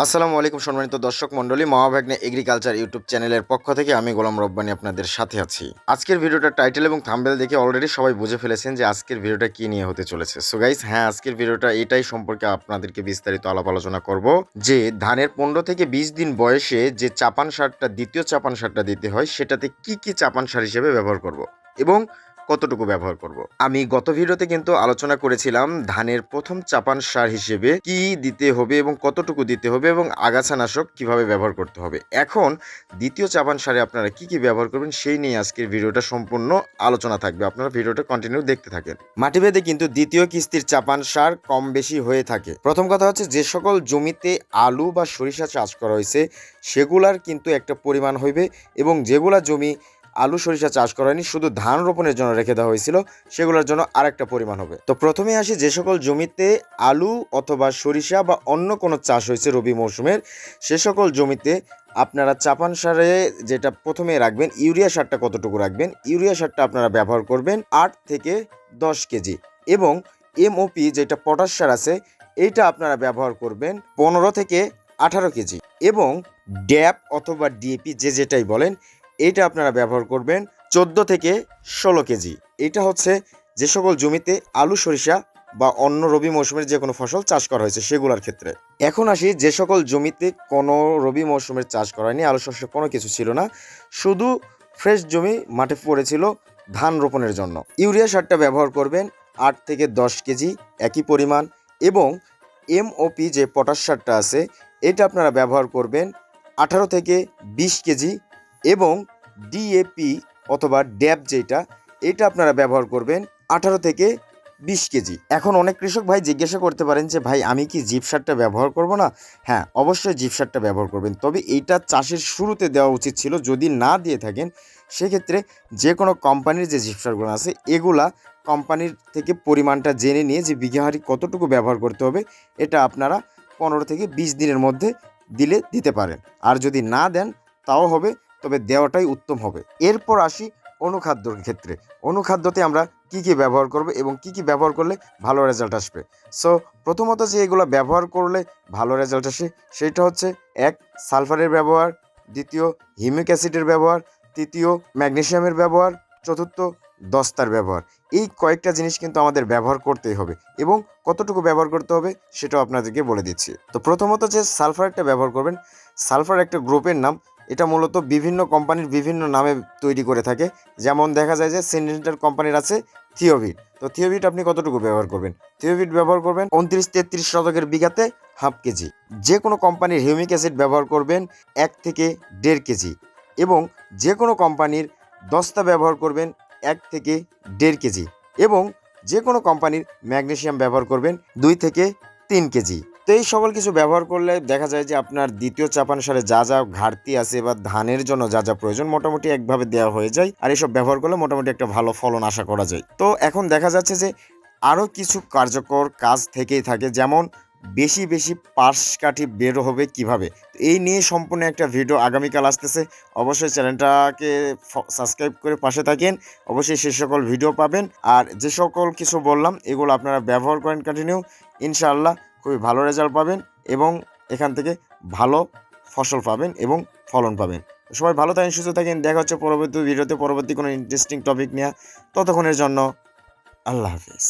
আসসালামু আলাইকুম সম্মানিত দর্শক মণ্ডলী, মহাভাগ্নে এগ্রিকালচার ইউটিউব চ্যানেলের পক্ষ থেকে আমি গোলাম রব্বানী আপনাদের সাথে আছি। আজকের ভিডিওটার টাইটেল এবং থাম্বনেল দেখে অলরেডি সবাই বুঝে ফেলেছেন যে আজকের ভিডিওটা কী নিয়ে হতে চলেছে। সো গাইস, হ্যাঁ, আজকের ভিডিওটা এটাই সম্পর্কে আপনাদেরকে বিস্তারিত আলাপ আলোচনা করব যে ধানের 15 থেকে 20 দিন বয়সে যে চাপান সারটা, দ্বিতীয় চাপান সারটা দিতে হয়, সেটাতে কি কি চাপান সার হিসেবে ব্যবহার করব এবং কতটুকু ব্যবহার করব। আমি গত ভিডিওতে কিন্তু আলোচনা করেছিলাম ধানের প্রথম চাপান সার হিসেবে কি দিতে হবে এবং কতটুকু দিতে হবে এবং আগাছানাশক কিভাবে ব্যবহার করতে হবে। এখন দ্বিতীয় চাপান সারে আপনারা কি কি ব্যবহার করবেন সেই নিয়ে আজকের ভিডিওটা সম্পূর্ণ আলোচনা থাকবে। আপনারা ভিডিওটা কন্টিনিউ দেখতে থাকেন। মাটিভেদে কিন্তু দ্বিতীয় কিস্তির চাপান সার কম বেশি হয়ে থাকে। প্রথম কথা হচ্ছে, যে সকল জমিতে আলু বা সরিষা চাষ করা হয়েছে সেগুলার কিন্তু একটা পরিমাণ হইবে এবং যেগুলা জমি আলু সরিষা চাষ করা হয়নি, শুধু ধান রোপণের জন্য রেখে দেওয়া হয়েছিল, সেগুলোর জন্য আরেকটা পরিমাণ হবে। তো প্রথমে আসি, যে সকল জমিতে আলু অথবা সরিষা বা অন্য কোনো চাষ হয়েছে রবি মৌসুমের, সে সকল জমিতে আপনারা চাপান সারে যেটা প্রথমে রাখবেন, ইউরিয়া সারটা কতটুকু রাখবেন। ইউরিয়া সারটা আপনারা ব্যবহার করবেন 8 থেকে 10 কেজি এবং এমওপি যেটা পটাশ সার আছে এইটা আপনারা ব্যবহার করবেন 15 থেকে 18 কেজি এবং ড্যাপ অথবা ডিএপি যেটাই বলেন, এইটা আপনারা ব্যবহার করবেন 14 থেকে 16 কেজি। এটা হচ্ছে যে সকল জমিতে আলু সরিষা বা অন্য রবি মৌসুমের যে কোনো ফসল চাষ করা হয়েছে সেগুলোর ক্ষেত্রে। এখন আসি, যে সকল জমিতে কোনো রবি মৌসুমের চাষ করা হয়নি, আলু শস্য কোনো কিছু ছিল না, শুধু ফ্রেশ জমি মাঠে পড়েছিল ধান রোপণের জন্য, ইউরিয়া সারটা ব্যবহার করবেন 8 থেকে 10 কেজি একই পরিমাণ এবং এমওপি যে পটাশ সারটা আছে এটা আপনারা ব্যবহার করবেন 18 থেকে 20 কেজি এবং ডিএপি অথবা ড্যাপ যেটা, এটা আপনারা ব্যবহার করবেন 18 থেকে 20 কেজি। এখন অনেক কৃষক ভাই জিজ্ঞাসা করতে পারেন যে ভাই, আমি কি জিপ সারটা ব্যবহার করব না? হ্যাঁ, অবশ্যই জিপ সারটা ব্যবহার করবেন, তবে এইটা চাষের শুরুতে দেওয়া উচিত ছিল। যদি না দিয়ে থাকেন সেক্ষেত্রে যে কোনো কোম্পানির যে জিপ সারগুলো আছে এগুলা কোম্পানির থেকে পরিমাণটা জেনে নিয়ে যে বিঘা হারে কতটুকু ব্যবহার করতে হবে, এটা আপনারা 15 থেকে 20 দিনের মধ্যে দিতে পারেন। আর যদি না দেন তাও হবে, তবে দেওয়াটাই উত্তম হবে। এরপর আসি অনুখাদ্যর ক্ষেত্রে। অনুখাদ্যতে আমরা কি কি ব্যবহার করব এবং কি কি ব্যবহার করলে ভালো রেজাল্ট আসবে। সো প্রথমত যে এগুলো ব্যবহার করলে ভালো রেজাল্ট আসে সেটা হচ্ছে, 1, সালফারের ব্যবহার, 2 হিউমিক অ্যাসিডের ব্যবহার, 3 ম্যাগনেসিয়ামের ব্যবহার, 4 দস্তার ব্যবহার। এই কয়েকটা জিনিস কিন্তু আমাদের ব্যবহার করতেই হবে এবং কতটুকু ব্যবহার করতে হবে সেটাও আপনাদেরকে বলে দিচ্ছি। তো প্রথমত যে সালফারটা ব্যবহার করবেন, সালফার একটা গ্রুপের নাম। এটা মূলত বিভিন্ন কোম্পানির বিভিন্ন নামে তৈরি করে থাকে। যেমন দেখা যায় যে সিনজেন্টার কোম্পানির আছে থিওভিট। তো থিওভিট আপনি কতটুকু ব্যবহার করবেন? থিওভিট ব্যবহার করবেন 29-33 শতকের বিঘাতে হাফ কেজি। যে কোনো কোম্পানির হিউমিক অ্যাসিড ব্যবহার করবেন 1 থেকে 1.5 কেজি এবং যে কোনো কোম্পানির দস্তা ব্যবহার করবেন 1 থেকে 1.5 কেজি এবং যে কোনো কোম্পানির ম্যাগনেসিয়াম ব্যবহার করবেন 2 থেকে 3 কেজি। তো এই সকল কিছু ব্যবহার করলে দেখা যায় যে আপনার দ্বিতীয় চাপান সারে যা যা ঘাটতি আছে বা ধানের জন্য যা যা প্রয়োজন মোটামুটি একভাবে দেওয়া হয়ে যায়, আর এসব ব্যবহার করলে মোটামুটি একটা ভালো ফলন আশা করা যায়। তো এখন দেখা যাচ্ছে যে আরও কিছু কার্যকর কাজ থেকেই থাকে, যেমন বেশি বেশি পার্শকাঠি বের হবে কিভাবে। এই নিয়ে সম্পূর্ণ একটা ভিডিও আগামীকাল আসতেছে। অবশ্যই চ্যানেলটাকে সাবস্ক্রাইব করে পাশে থাকেন, অবশ্যই সে সকল ভিডিও পাবেন। আর যে সকল কিছু বললাম এগুলো আপনারা ব্যবহার করেন কন্টিনিউ, ইনশাআল্লাহ খুবই ভালো রেজাল্ট পাবেন এবং এখান থেকে ভালো ফসল পাবেন এবং ফলন পাবেন। সবাই ভালো থাকেন, সুস্থ থাকেন। দেখা হচ্ছে পরবর্তী ভিডিওতে, পরবর্তী কোনো ইন্টারেস্টিং টপিক নিয়ে। ততক্ষণের জন্য আল্লাহ হাফিজ।